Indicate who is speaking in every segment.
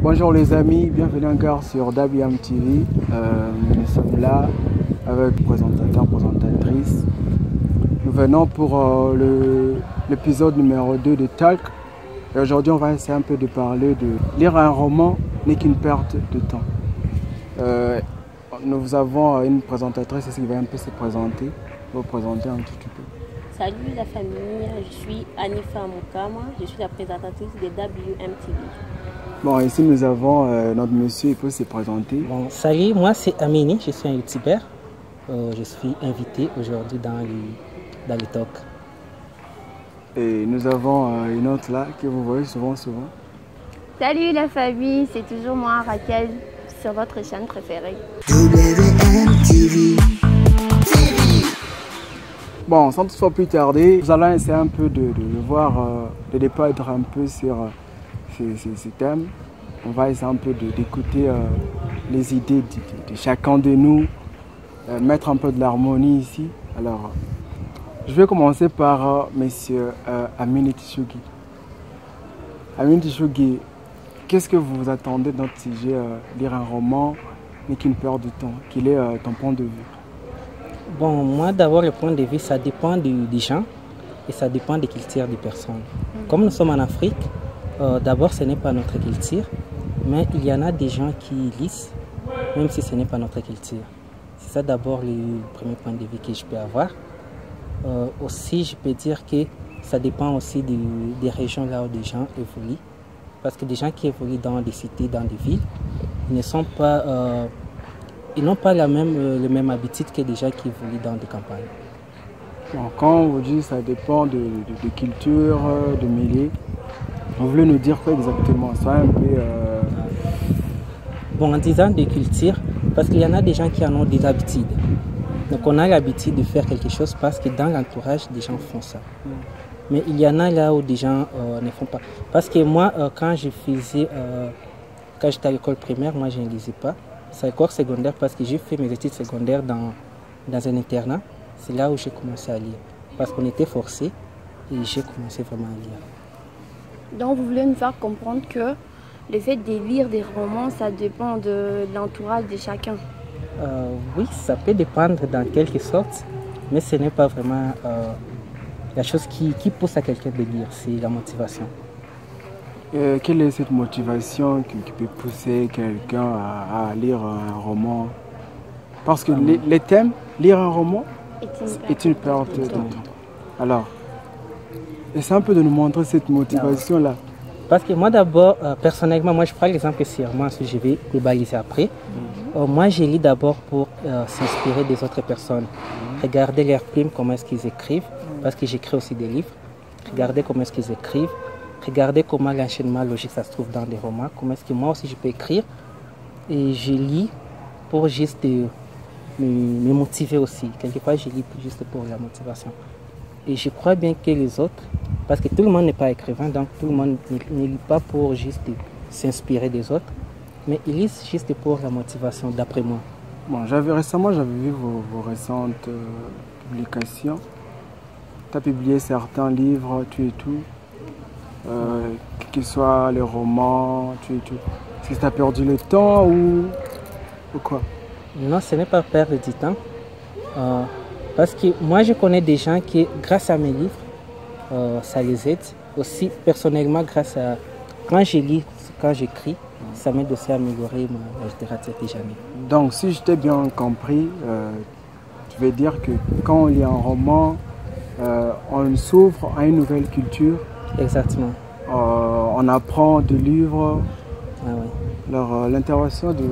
Speaker 1: Bonjour les amis, bienvenue encore sur WM TV. Nous sommes là avec présentateur, présentatrice. Nous venons pour l'épisode numéro 2 de Talk. Et aujourd'hui, on va essayer un peu de parler de lire un roman n'est qu'une perte de temps. Nous avons une présentatrice qui va un peu se présenter. Vous présenter un tout petit peu.
Speaker 2: Salut la famille, je suis Anifa Moukama, je suis la présentatrice de WM TV.
Speaker 1: Bon, ici nous avons notre monsieur, il peut se présenter.
Speaker 3: Bon, salut, moi c'est Amini, je suis un youtubeur. Je suis invité aujourd'hui dans le talk.
Speaker 1: Et nous avons une autre là que vous voyez souvent.
Speaker 4: Salut la famille, c'est toujours moi Raquel sur votre chaîne préférée.
Speaker 5: WM TV.
Speaker 1: Bon, sans toutefois plus tarder, nous allons essayer un peu de voir, de débattre un peu sur ces thèmes. On va essayer un peu d'écouter les idées de chacun de nous, mettre un peu de l'harmonie ici. Alors, je vais commencer par monsieur Amini Tishogi. Amini Tishogi, qu'est-ce que vous attendez de notre sujet, lire un roman, mais qui ne perd de temps? Quel est ton point de vue?
Speaker 3: Bon, moi d'abord le point de vue, ça dépend des gens et ça dépend des cultures des personnes. Comme nous sommes en Afrique, d'abord ce n'est pas notre culture, mais il y en a des gens qui lisent, même si ce n'est pas notre culture. C'est ça d'abord le premier point de vue que je peux avoir. Aussi, je peux dire que ça dépend aussi des régions là où des gens évoluent. Parce que des gens qui évoluent dans des cités, dans des villes, ils ne sont pas... ils n'ont pas les mêmes habitudes que des gens qui évoluent dans des campagnes.
Speaker 1: Bon, quand on vous dit ça dépend de culture, de milieu, vous voulez nous dire quoi exactement? Ça un peu...
Speaker 3: Bon, en disant de culture, parce qu'il y en a des gens qui en ont des habitudes. Donc on a l'habitude de faire quelque chose parce que dans l'entourage, des gens font ça. Mais il y en a là où des gens ne font pas. Parce que moi, quand j'étais à l'école primaire, moi je ne lisais pas. C'est l'école secondaire parce que j'ai fait mes études secondaires dans un internat. C'est là où j'ai commencé à lire. Parce qu'on était forcés et j'ai commencé vraiment à lire.
Speaker 4: Donc vous voulez nous faire comprendre que le fait de lire des romans, ça dépend de l'entourage de chacun.
Speaker 3: Oui, ça peut dépendre dans quelque sorte, mais ce n'est pas vraiment la chose qui pousse à quelqu'un de lire, c'est la motivation.
Speaker 1: Quelle est cette motivation qui peut pousser quelqu'un à lire un roman? Parce que les thèmes, lire un roman est une perte de temps. Alors, essaie un peu de nous montrer cette motivation-là.
Speaker 3: Parce que moi d'abord, personnellement, moi je prends l'exemple sur moi, ensuite je vais globaliser après. Moi je lis d'abord pour s'inspirer des autres personnes. Regarder leurs plumes, comment est-ce qu'ils écrivent, parce que j'écris aussi des livres. Regarder comment est-ce qu'ils écrivent. Regardez comment l'enchaînement logique ça se trouve dans des romans, comment est-ce que moi aussi je peux écrire. Et je lis pour juste me motiver aussi. Quelquefois je lis juste pour la motivation. Et je crois bien que les autres, parce que tout le monde n'est pas écrivain, donc tout le monde ne lit pas pour juste s'inspirer des autres, mais ils lisent juste pour la motivation d'après moi.
Speaker 1: Bon, récemment j'avais vu vos récentes publications. Tu as publié certains livres, tu et tout. Que ce soit les romans, tu et tout. Est-ce que tu as perdu le temps ou quoi?
Speaker 3: Non, ce n'est pas perdre du temps. Parce que moi, je connais des gens qui, grâce à mes livres, ça les aide. Aussi, personnellement, grâce à... Quand je lis, quand j'écris, ça m'aide aussi à améliorer ma littérature déjà.
Speaker 1: Donc, si je t'ai bien compris, tu veux dire que quand on lit un roman, on s'ouvre à une nouvelle culture.
Speaker 3: Exactement.
Speaker 1: On apprend des livres.
Speaker 3: Ah ouais.
Speaker 1: Alors, l'intervention de...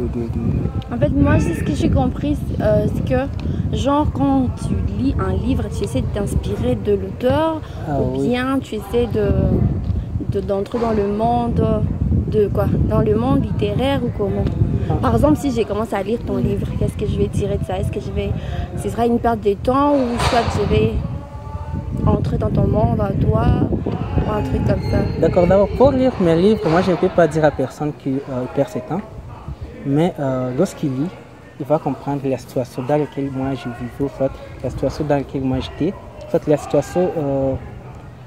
Speaker 4: En fait, moi, c'est ce que j'ai compris, c'est que, genre, quand tu lis un livre, tu essaies de t'inspirer de l'auteur, ou bien tu essaies d'entrer dans le monde, dans le monde littéraire ou comment. Par exemple, si j'ai commencé à lire ton livre, qu'est-ce que je vais tirer de ça? Est-ce que ce sera une perte de temps ou soit je vais entrer dans ton monde, à toi, ou un truc comme ça? D'accord,
Speaker 3: d'abord, pour lire mes livres, moi je ne peux pas dire à personne qu'il perd ses temps. Mais lorsqu'il lit, il va comprendre la situation dans laquelle moi je vivais, en fait, la situation dans laquelle moi j'étais, en fait, la situation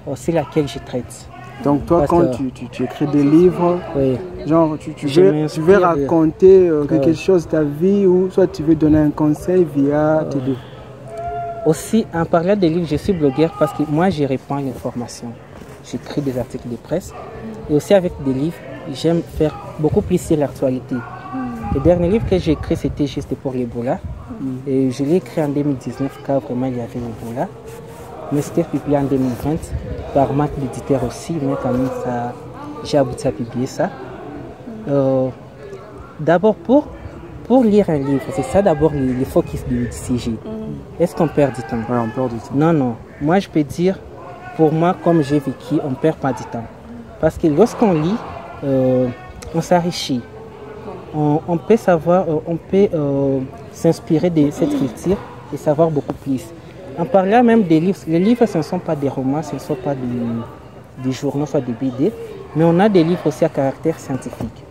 Speaker 3: aussi laquelle je traite.
Speaker 1: Donc toi,
Speaker 3: Parce
Speaker 1: quand
Speaker 3: que-
Speaker 1: tu écris des livres,
Speaker 3: Oui.
Speaker 1: genre tu
Speaker 3: Je
Speaker 1: veux
Speaker 3: m'inspire de-
Speaker 1: raconter quelque chose de ta vie ou soit tu veux donner un conseil via tes livres.
Speaker 3: Aussi, en parlant des livres, je suis blogueur parce que moi, je répands l'information. J'écris des articles de presse. Et aussi avec des livres, j'aime faire beaucoup plus sur l'actualité. Le dernier livre que j'ai écrit, c'était juste pour l'Ebola. Et je l'ai écrit en 2019 car vraiment il y avait l'Ebola. Mais c'était publié en 2020 par manque d'éditeur aussi. Mais quand même, j'ai abouti à publier ça. D'abord, pour lire un livre, c'est ça d'abord le focus du sujet. Est-ce qu'on perd du temps?
Speaker 1: Ouais, on perd du temps.
Speaker 3: Non, non. Moi, je peux dire, pour moi, comme j'ai vécu, on ne perd pas du temps. Parce que lorsqu'on lit, on s'enrichit. On peut savoir, on peut s'inspirer de cette culture et savoir beaucoup plus. En parlant même des livres, les livres, ce ne sont pas des romans, ce ne sont pas des journaux, soit des BD, mais on a des livres aussi à caractère scientifique.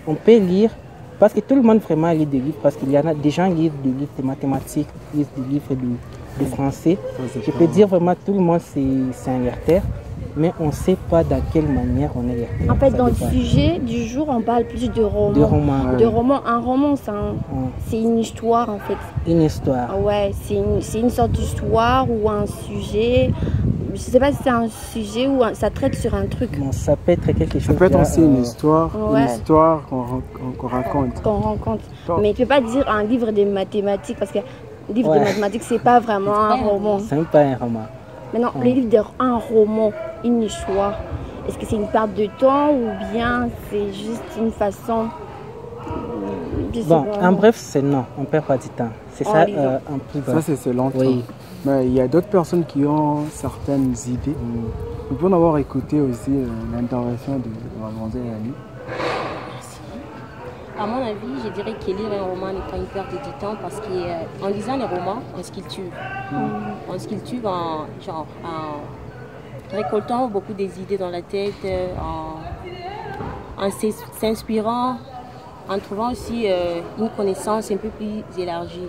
Speaker 3: On peut lire, parce que tout le monde vraiment lit des livres, parce qu'il y en a des gens lisent des livres de mathématiques, lisent des livres de français. Je peux dire vraiment tout le monde c'est un lecteur, mais on ne sait pas dans quelle manière on est lecteur.
Speaker 4: En fait,
Speaker 3: Ça
Speaker 4: dans le
Speaker 3: dépend.
Speaker 4: sujet du jour, on parle plus de romans.
Speaker 3: De romans.
Speaker 4: De romans. Un roman, c'est une histoire en fait.
Speaker 3: Une histoire.
Speaker 4: Ah ouais, c'est une sorte d'histoire ou un sujet. Je sais pas si c'est un sujet ou ça traite sur un truc
Speaker 3: Bon, ça peut être quelque chose.
Speaker 1: Ça peut être
Speaker 3: là,
Speaker 1: aussi une histoire
Speaker 4: Ouais.
Speaker 1: qu'on raconte.
Speaker 4: qu'on rencontre.
Speaker 1: Bon.
Speaker 4: Mais tu peux pas dire un livre de mathématiques parce que un livre
Speaker 3: Ouais.
Speaker 4: de mathématiques, c'est pas vraiment un roman.
Speaker 3: C'est même pas un roman.
Speaker 4: Maintenant, les livres d'un roman, une histoire, est-ce que c'est une perte de temps ou bien c'est juste une façon. Je sais
Speaker 3: Bon,
Speaker 4: pas.
Speaker 3: en bref, c'est non, on ne perd pas du temps. C'est
Speaker 4: En
Speaker 3: ça
Speaker 4: lisant.
Speaker 3: en plus bas.
Speaker 1: Ça, c'est selon toi.
Speaker 3: Oui.
Speaker 1: Mais il y a d'autres personnes qui ont certaines idées. Nous pouvons avoir écouté aussi l'intervention de Mademoiselle Ali.
Speaker 2: À mon avis, je dirais que lire un roman n'est pas une perte de temps parce qu'en lisant les romans, on se cultive. On se cultive en récoltant beaucoup des idées dans la tête, en s'inspirant, en trouvant aussi une connaissance un peu plus élargie.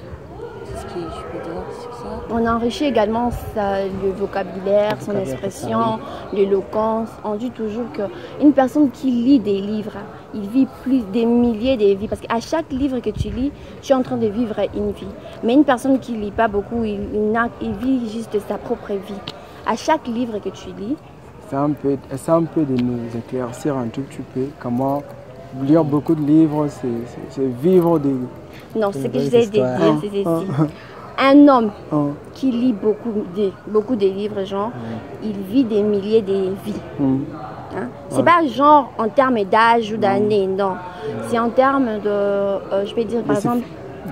Speaker 2: C'est ce que je peux dire sur ça.
Speaker 4: On enrichit également le vocabulaire, son expression, l'éloquence. On dit toujours qu'une personne qui lit des livres, il vit plus des milliers de vies. Parce qu'à chaque livre que tu lis, tu es en train de vivre une vie. Mais une personne qui ne lit pas beaucoup, il vit juste sa propre vie. À chaque livre que tu lis,
Speaker 1: C'est un peu de nous éclaircir un tout petit peu comment lire beaucoup de livres, c'est vivre des...
Speaker 4: non, ce que
Speaker 3: belles
Speaker 4: j'essaie de
Speaker 3: histoires.
Speaker 4: dire, c'est ceci. Un homme
Speaker 1: Hein,
Speaker 4: qui lit beaucoup de livres, genre, il vit des milliers de vies. Hein? C'est pas genre en termes d'âge ou d'années, non. C'est en termes de, je peux dire par exemple,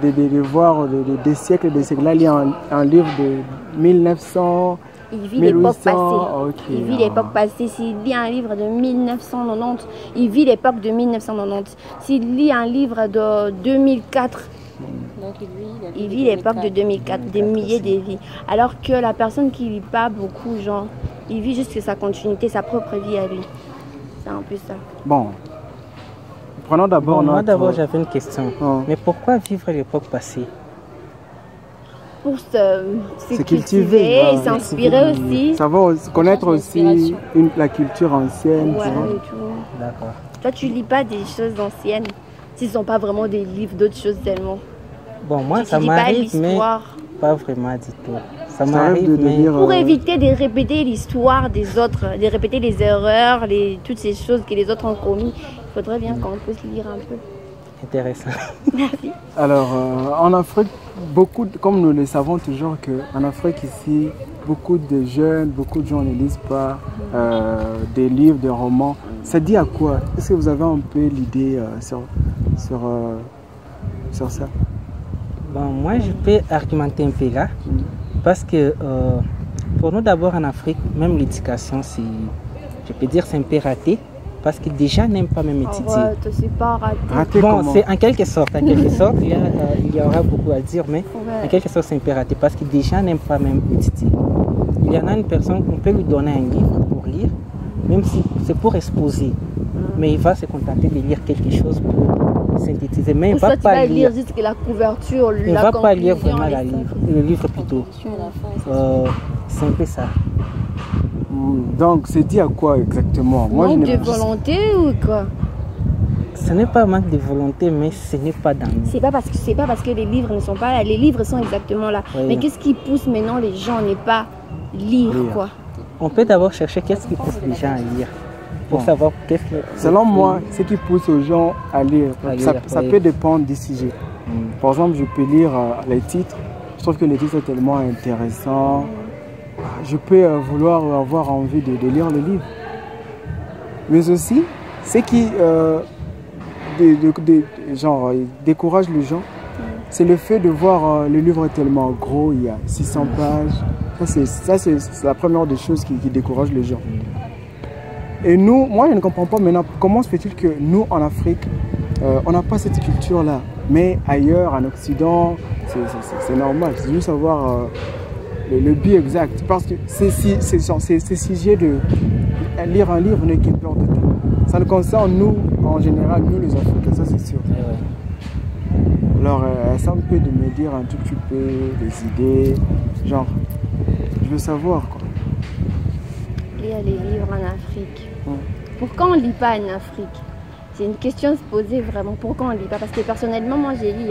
Speaker 1: de voir des siècles et des siècles. Là, il y a un livre de 1900,
Speaker 4: il vit l'époque
Speaker 1: 1800,
Speaker 4: passée.
Speaker 1: ok,
Speaker 4: Il vit l'époque passée. S'il lit un livre de 1990, il vit l'époque de 1990. S'il lit un livre de 2004,
Speaker 2: Donc
Speaker 4: il vit l'époque de 2004, des milliers de vies. Alors que la personne qui lit pas beaucoup, genre, il vit juste sa continuité, sa propre vie à lui. C'est un peu ça.
Speaker 1: Bon, prenons d'abord
Speaker 3: Bon, moi
Speaker 1: notre...
Speaker 3: d'abord j'avais une question.
Speaker 1: Hein.
Speaker 3: Mais pourquoi vivre l'époque passée?
Speaker 4: Pour se
Speaker 1: cultiver,
Speaker 4: et s'inspirer aussi.
Speaker 1: Savoir connaître aussi
Speaker 2: L'inspiration.
Speaker 1: la culture ancienne.
Speaker 4: Ouais,
Speaker 1: tu vois.
Speaker 4: et tout.
Speaker 3: D'accord.
Speaker 4: Toi, tu lis pas des choses anciennes. Ce ne sont pas vraiment des livres, d'autres choses tellement.
Speaker 3: Bon, moi
Speaker 4: Tu
Speaker 3: ça
Speaker 4: lis pas
Speaker 3: m'arrive, mais
Speaker 4: l'histoire.
Speaker 3: pas vraiment du tout. Ça
Speaker 1: Ça
Speaker 3: m'arrive,
Speaker 1: arrive de
Speaker 3: mais
Speaker 1: lire...
Speaker 4: Pour éviter de répéter l'histoire des autres, de répéter les erreurs, toutes ces choses que les autres ont commis, il faudrait bien qu'on puisse lire un peu.
Speaker 3: intéressant.
Speaker 4: Merci.
Speaker 1: Alors, en Afrique, comme nous le savons toujours, qu'en Afrique ici, beaucoup de jeunes, beaucoup de gens ne lisent pas des livres, des romans. Ça dit à quoi? Est-ce que vous avez un peu l'idée sur ça?
Speaker 3: Bon, moi, je peux argumenter un peu là, parce que pour nous d'abord en Afrique, même l'éducation, je peux dire, c'est un peu raté, parce que déjà n'aiment pas même étudier.
Speaker 4: Arrête, c'est pas raté.
Speaker 1: Raté
Speaker 3: Bon,
Speaker 1: comment?
Speaker 3: c'est en quelque sorte, il y aura beaucoup à dire, mais
Speaker 4: Ouais.
Speaker 3: en quelque sorte c'est un peu raté, parce que déjà n'aiment pas même étudier. Il y en a une personne, on peut lui donner un livre pour lire, même si c'est pour exposer, mais il va se contenter de lire quelque chose pour synthétiser, mais il ne
Speaker 4: Ça,
Speaker 3: va
Speaker 4: tu
Speaker 3: pas
Speaker 4: vas
Speaker 3: lire.
Speaker 4: lire juste que la couverture,
Speaker 3: Il ne
Speaker 4: la
Speaker 3: va pas lire
Speaker 4: conclusion,
Speaker 3: vraiment
Speaker 4: les
Speaker 3: le livre plutôt.
Speaker 2: Sur la fin,
Speaker 3: C'est un peu ça.
Speaker 1: Donc, c'est dit à quoi exactement? Moi,
Speaker 4: Manque
Speaker 1: je
Speaker 4: de
Speaker 1: n'ai pas...
Speaker 4: volonté ou quoi?
Speaker 3: Ce n'est pas manque de volonté, mais ce n'est pas dans nous.
Speaker 4: C'est pas parce que les livres ne sont pas là. Les livres sont exactement là.
Speaker 3: Oui.
Speaker 4: Mais qu'est-ce qui pousse maintenant les gens à ne pas lire, quoi?
Speaker 3: On peut d'abord chercher qu'est-ce qui pousse les gens à lire. Pour savoir qu'est-ce que...
Speaker 1: Selon moi, ce qui pousse aux gens à lire, ça peut dépendre des sujets. Par exemple, je peux lire les titres. Je trouve que les titres sont tellement intéressants. Je peux vouloir avoir envie de lire le livre. Mais aussi, ce qui décourage les gens, c'est le fait de voir le livre tellement gros, il y a 600 pages. Ça, c'est la première des choses qui décourage les gens. Et nous, moi je ne comprends pas maintenant comment se fait-il que nous en Afrique, on n'a pas cette culture-là. Mais ailleurs, en Occident, c'est normal. C'est juste savoir le but exact. Parce que c'est sujet de lire un livre n'est qu'une perte de temps. Ça nous concerne nous, en général, nous les Africains, ça c'est sûr. Alors, ça me peut de me dire un tout petit peu des idées, genre, je veux savoir quoi.
Speaker 4: Lire les livres en Afrique. Pourquoi on ne lit pas en Afrique? C'est une question à se poser vraiment. Pourquoi on ne lit pas? Parce que personnellement, moi j'ai lu.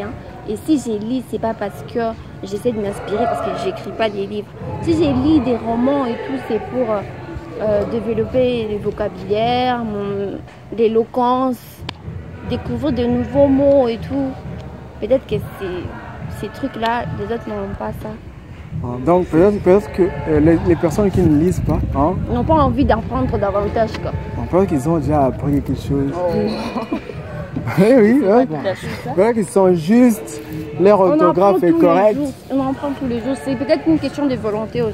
Speaker 4: Et si j'ai lu, c'est pas parce que j'essaie de m'inspirer, parce que j'écris pas des livres. Si j'ai lu des romans et tout, c'est pour développer le vocabulaire, l'éloquence, découvrir de nouveaux mots et tout. Peut-être que ces trucs-là, les autres n'ont pas ça.
Speaker 1: Donc peut-être que les personnes qui ne lisent pas
Speaker 4: n'ont pas envie d'apprendre davantage, quoi.
Speaker 1: Peut-être qu'ils ont déjà appris quelque chose. Oui. Peut-être qu'ils sont juste, leur orthographe est correct.
Speaker 4: On en prend tous les jours. C'est peut-être une question de volonté aussi.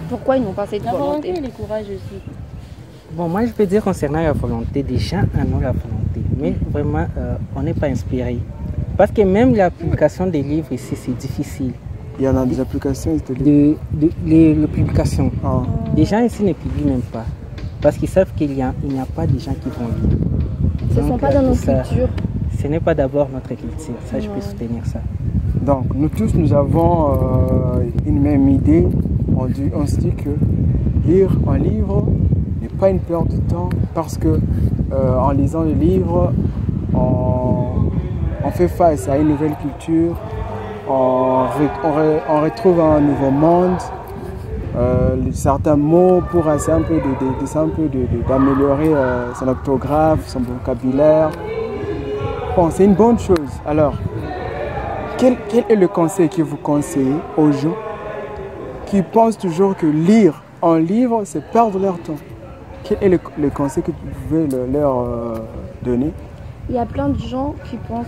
Speaker 4: Pourquoi ils n'ont pas cette volonté?
Speaker 2: Et le courage aussi.
Speaker 3: Bon, moi je peux dire concernant la volonté, des gens en ont la volonté, mais vraiment on n'est pas inspiré. Parce que même la publication des livres ici, c'est difficile.
Speaker 1: Il y en a des applications
Speaker 3: les publications. Les gens ici ne publient même pas. Parce qu'ils savent qu'il n'y a pas de gens qui vont lire.
Speaker 4: Ce ne sont pas dans nos cultures.
Speaker 3: Ce n'est pas d'abord notre culture. Ça, je peux soutenir ça.
Speaker 1: Donc, nous tous, nous avons une même idée. On se dit que lire un livre n'est pas une perte de temps. Parce que en lisant le livre, on fait face à une nouvelle culture, on retrouve un nouveau monde, certains mots pour essayer un peu d'améliorer son orthographe, son vocabulaire. Bon, c'est une bonne chose. Alors, quel est le conseil que vous conseillez aux gens qui pensent toujours que lire un livre, c'est perdre leur temps? Quel est le conseil que vous pouvez leur donner?
Speaker 4: Il y a plein de gens qui pensent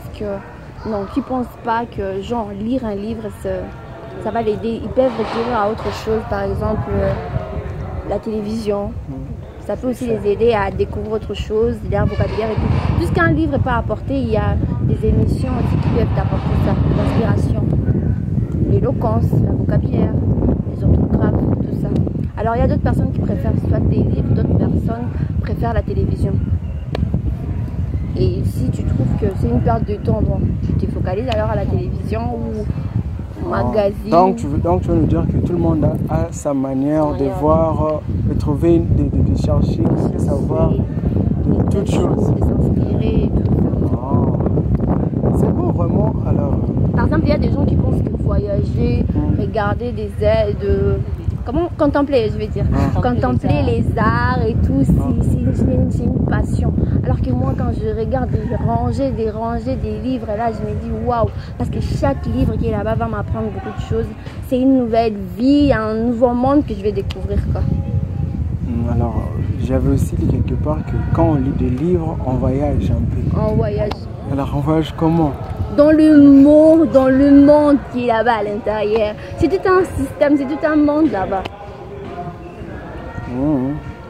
Speaker 4: pas que genre lire un livre ça va l'aider. Ils peuvent recourir à autre chose, par exemple la télévision. Ça peut aussi les aider à découvrir autre chose, leur vocabulaire et tout. Tout ce qu'un livre peut apporter, il y a des émissions aussi qui peuvent apporter ça, l'inspiration, l'éloquence, le vocabulaire, les orthographes, tout ça. Alors il y a d'autres personnes qui préfèrent soit des livres, d'autres personnes préfèrent la télévision. Et si tu trouves que c'est une perte de temps, bon, tu te focalises alors à la télévision ou au magazine.
Speaker 1: Donc tu veux nous dire que tout le monde a sa manière de voir, de trouver, de chercher, de savoir toutes choses.
Speaker 4: De s'inspirer et tout ça.
Speaker 1: C'est bon vraiment alors.
Speaker 4: Par exemple, il y a des gens qui pensent que voyager, regarder des aides, contempler, je veux dire. Contempler les arts et tout, c'est une passion. Alors que moi, quand je regarde des rangées des livres, là, je me dis waouh, parce que chaque livre qui est là-bas va m'apprendre beaucoup de choses. C'est une nouvelle vie, un nouveau monde que je vais découvrir, quoi.
Speaker 1: Alors, j'avais aussi lu quelque part que quand on lit des livres, on voyage un peu.
Speaker 4: On voyage.
Speaker 1: Alors, on voyage comment?
Speaker 4: Dans le monde qui est là-bas à l'intérieur. C'est tout un système, c'est tout un monde là-bas.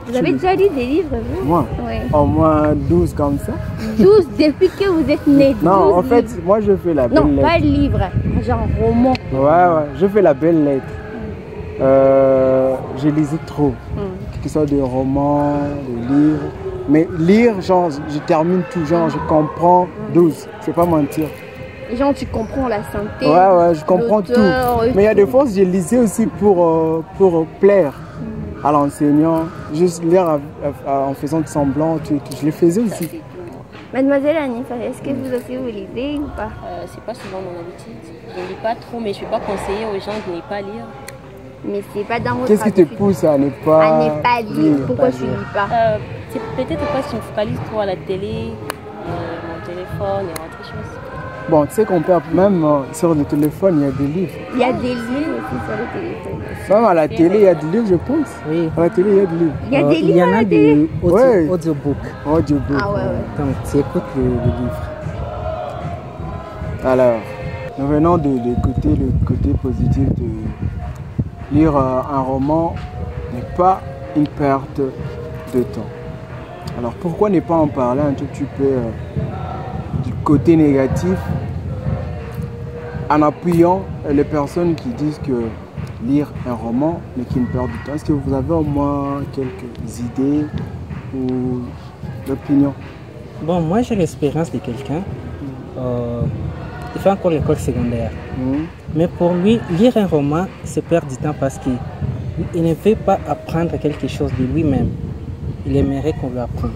Speaker 4: Vous avez déjà lu des livres, vous?
Speaker 1: Moi?
Speaker 4: Oui.
Speaker 1: Au moins 12 comme ça.
Speaker 4: 12 depuis que vous êtes né?
Speaker 1: Non, en fait, moi je fais la belle lettre.
Speaker 4: Non, pas livre, genre roman.
Speaker 1: Ouais, je fais la belle lettre. Je lisais trop. Que ce soit des romans, des livres. Mais lire, genre, je termine tout, genre, je comprends 12. Je ne vais pas mentir.
Speaker 4: Genre, tu comprends la santé.
Speaker 1: Ouais, je comprends tout. Mais il y a des fois, je lisais aussi pour plaire à l'enseignant. Juste lire en faisant de semblant, je le faisais aussi.
Speaker 4: Mademoiselle Anifa, est-ce que vous aussi vous lisez ou pas?
Speaker 2: C'est pas souvent mon habitude. Je ne lis pas trop, mais je ne vais pas conseiller aux gens de ne pas lire.
Speaker 4: Mais c'est pas dans votre
Speaker 1: Qu'est-ce qui te pousse à ne pas
Speaker 4: lire? Pourquoi tu ne lis pas?
Speaker 2: C'est peut-être parce que je me focalise trop à la télé, mon téléphone et autre chose.
Speaker 1: Bon, tu sais qu'on peut même sur le téléphone, il y a des livres.
Speaker 4: Il y a des livres aussi sur le téléphone.
Speaker 1: Même à la télé, il y a des livres, je pense.
Speaker 3: Oui.
Speaker 1: À la télé, il y a des livres.
Speaker 4: Il y a des livres.
Speaker 3: Il y en a des
Speaker 1: Ouais.
Speaker 3: audiobooks.
Speaker 1: Audiobook.
Speaker 4: Ah ouais.
Speaker 3: Donc, tu écoutes le livre.
Speaker 1: Alors, nous venons d'écouter le côté positif de lire un roman n'est pas une perte de temps. Alors, pourquoi ne pas en parler un tout petit peu du côté négatif en appuyant les personnes qui disent que lire un roman n'est qu'une perte de temps? Est-ce que vous avez au moins quelques idées ou opinions?
Speaker 3: Bon, moi j'ai l'expérience de quelqu'un. Il fait encore l'école secondaire. Mais pour lui, lire un roman, c'est perdre du temps parce qu'il ne veut pas apprendre quelque chose de lui-même. Il aimerait qu'on lui apprenne.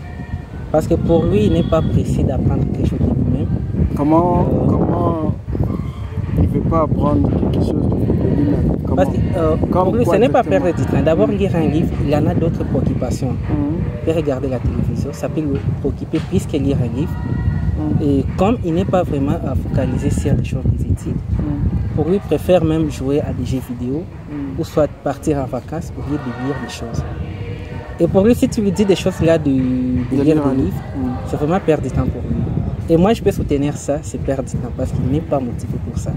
Speaker 3: Parce que pour lui, il n'est pas précis d'apprendre quelque chose de lui-même.
Speaker 1: Comment il ne veut pas apprendre quelque chose de lui-même?
Speaker 3: Parce que pour lui, ce n'est pas perdre du temps. D'abord, lire un livre, il en a d'autres préoccupations. Il peut regarder la télévision, ça peut le préoccuper plus que lire un livre. Et comme il n'est pas vraiment focalisé sur des choses des études, pour lui, il préfère même jouer à des jeux vidéo ou soit partir en vacances au lieu de lire des choses. Et pour lui, si tu lui dis des choses là de lire des livres, c'est vraiment perdre du temps pour lui. Et moi, je peux soutenir ça, c'est perdre du temps parce qu'il n'est pas motivé pour ça.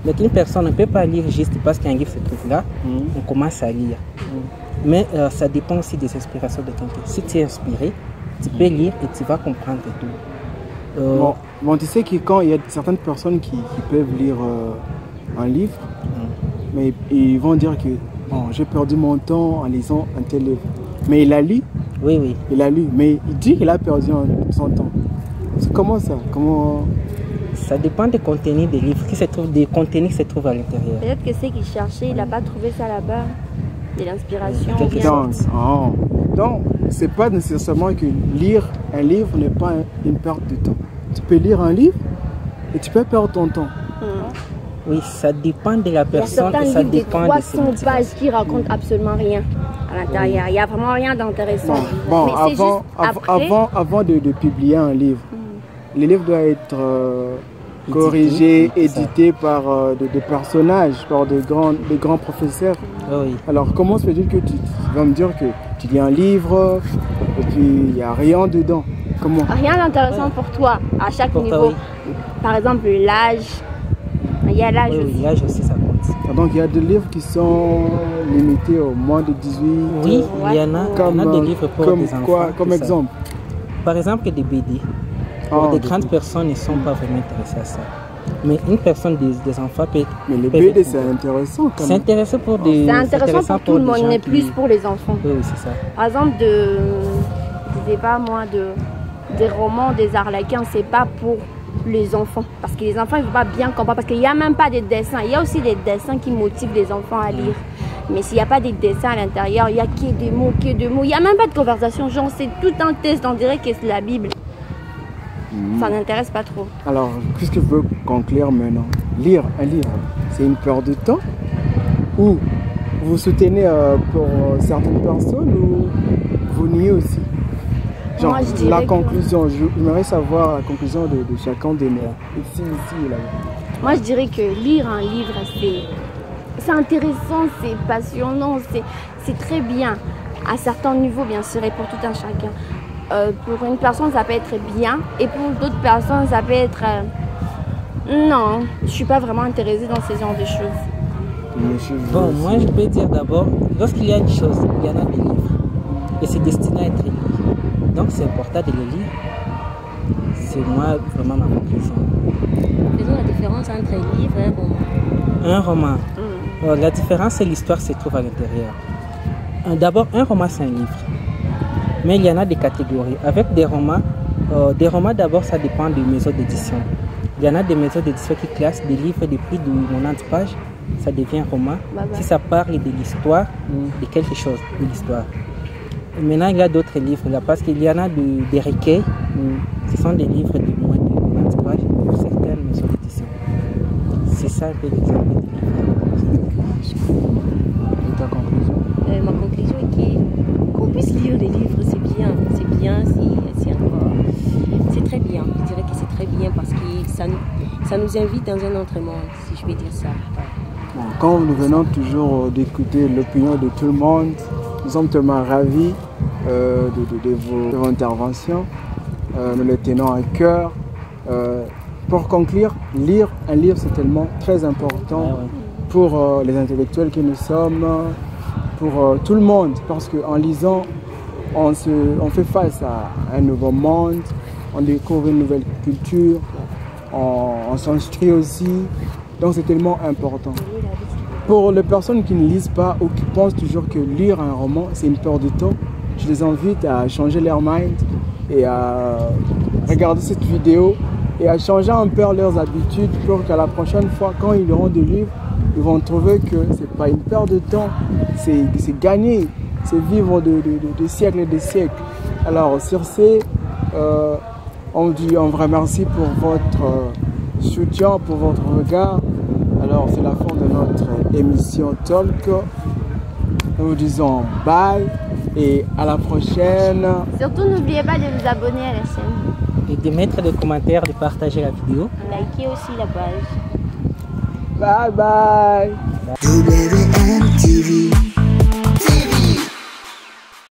Speaker 3: Donc une personne ne peut pas lire juste parce qu'un livre se trouve là, on commence à lire. Mais ça dépend aussi des inspirations de quelqu'un. Si tu es inspiré, tu peux lire et tu vas comprendre tout.
Speaker 1: Bon, tu sais que quand il y a certaines personnes qui peuvent lire un livre, mais ils vont dire que bon, j'ai perdu mon temps en lisant un tel livre. Mais il a lu.
Speaker 3: Oui.
Speaker 1: Il a lu, mais il dit qu'il a perdu son temps. C'est comment ça?
Speaker 3: Ça dépend du contenu des livres, des contenus qui se trouvent à l'intérieur.
Speaker 4: Peut-être que c'est qu'il cherchait, il n'a pas trouvé ça là-bas. De l'inspiration.
Speaker 1: Donc, c'est pas nécessairement que lire un livre n'est pas une perte de temps. Tu peux lire un livre et tu peux perdre ton temps.
Speaker 3: Oui, ça dépend de la personne et ça dépend de ses motivations.
Speaker 4: 300 pages qui racontent absolument rien à l'intérieur. Il n'y a vraiment rien d'intéressant.
Speaker 1: Bon, avant de publier un livre, le livre doit être corrigé, édité par des personnages, par de grands professeurs.
Speaker 3: Oui.
Speaker 1: Alors, comment se fait-il que tu vas me dire que tu lis un livre et puis il n'y a rien dedans? Comment?
Speaker 4: Rien d'intéressant pour toi à chaque niveau.
Speaker 3: Oui.
Speaker 4: Par exemple, l'âge. Il y a l'âge aussi.
Speaker 3: Oui, l'âge aussi, ça compte.
Speaker 1: Donc, il y a des livres qui sont limités au moins de 18 ans.
Speaker 3: Oui, il y en a des livres pour des enfants.
Speaker 1: Quoi, comme exemple?
Speaker 3: Par exemple, des BD. Des grandes personnes ne sont pas vraiment intéressées à ça. Mais une personne, des enfants peut...
Speaker 1: Mais les BD, c'est intéressant quand même.
Speaker 3: C'est intéressant pour des...
Speaker 4: C'est intéressant pour tout le monde, mais plus pour les enfants.
Speaker 3: Oui, c'est ça.
Speaker 4: Par exemple, je sais pas moi, des romans, des arlequins, c'est pas pour les enfants. Parce que les enfants, ils ne vont pas bien comprendre. Parce qu'il n'y a même pas de dessins. Il y a aussi des dessins qui motivent les enfants à lire. Mais s'il n'y a pas de dessins à l'intérieur, il n'y a que des mots, Il n'y a même pas de conversation. Genre, c'est tout un test. On dirait que c'est la Bible. Ça n'intéresse pas trop.
Speaker 1: Alors, qu'est-ce que je veux conclure maintenant? Lire un livre, c'est une perte de temps? Ou vous soutenez pour certaines personnes ou vous niez aussi? Genre, la conclusion, j'aimerais savoir la conclusion de chacun de nous. Ici, là.
Speaker 4: Moi, je dirais que lire un livre, c'est intéressant, c'est passionnant, c'est très bien. À certains niveaux, bien sûr, et pour tout un chacun. Pour une personne, ça peut être bien, et pour d'autres personnes, ça peut être... non, je ne suis pas vraiment intéressée dans ce genre de choses.
Speaker 3: Bon, moi, je peux dire d'abord, lorsqu'il y a une chose, il y en a des livres, et c'est destiné à être lu. Donc, c'est important de le lire. C'est moi, vraiment, ma conclusion.
Speaker 2: Faisons la différence entre un livre et un roman.
Speaker 3: Un roman. La différence, c'est l'histoire qui se trouve à l'intérieur. D'abord, un roman, c'est un livre. Mais il y en a des catégories. Avec des romans d'abord, ça dépend des maisons d'édition. Il y en a des maisons d'édition qui classent des livres de plus de 90 pages, ça devient roman. Si ça parle de l'histoire, de quelque chose, de l'histoire. Maintenant, il y a d'autres livres là, parce qu'il y en a des recueils. Ce sont des livres de moins de 90 pages pour certaines maisons d'édition. C'est ça un peu l'exemple des livres.
Speaker 1: Et ta conclusion?
Speaker 2: Ma conclusion est qu'on puisse lire des livres, c'est bien, c'est très bien. Je dirais que c'est très bien parce que ça nous invite dans un autre monde, si je peux dire ça.
Speaker 1: Bon, comme nous venons toujours d'écouter l'opinion de tout le monde, nous sommes tellement ravis de vos interventions. Nous les tenons à cœur. Pour conclure, lire un livre, c'est tellement très important pour les intellectuels que nous sommes, pour tout le monde, parce qu'en lisant, on fait face à un nouveau monde, on découvre une nouvelle culture, on s'instruit aussi, donc c'est tellement important. Pour les personnes qui ne lisent pas ou qui pensent toujours que lire un roman, c'est une perte de temps, je les invite à changer leur mind et à regarder cette vidéo et à changer un peu leurs habitudes pour qu'à la prochaine fois, quand ils auront des livres, ils vont trouver que ce n'est pas une perte de temps, c'est gagner, c'est vivre de siècles et des siècles. Alors sur ce, on vous remercie pour votre soutien, pour votre regard. Alors c'est la fin de notre émission Talk. Nous vous disons bye et à la prochaine.
Speaker 4: Surtout n'oubliez pas de vous abonner à la chaîne.
Speaker 3: Et de mettre des commentaires, de partager la vidéo.
Speaker 2: Likez aussi la page.
Speaker 1: Bye bye.
Speaker 5: WM TV.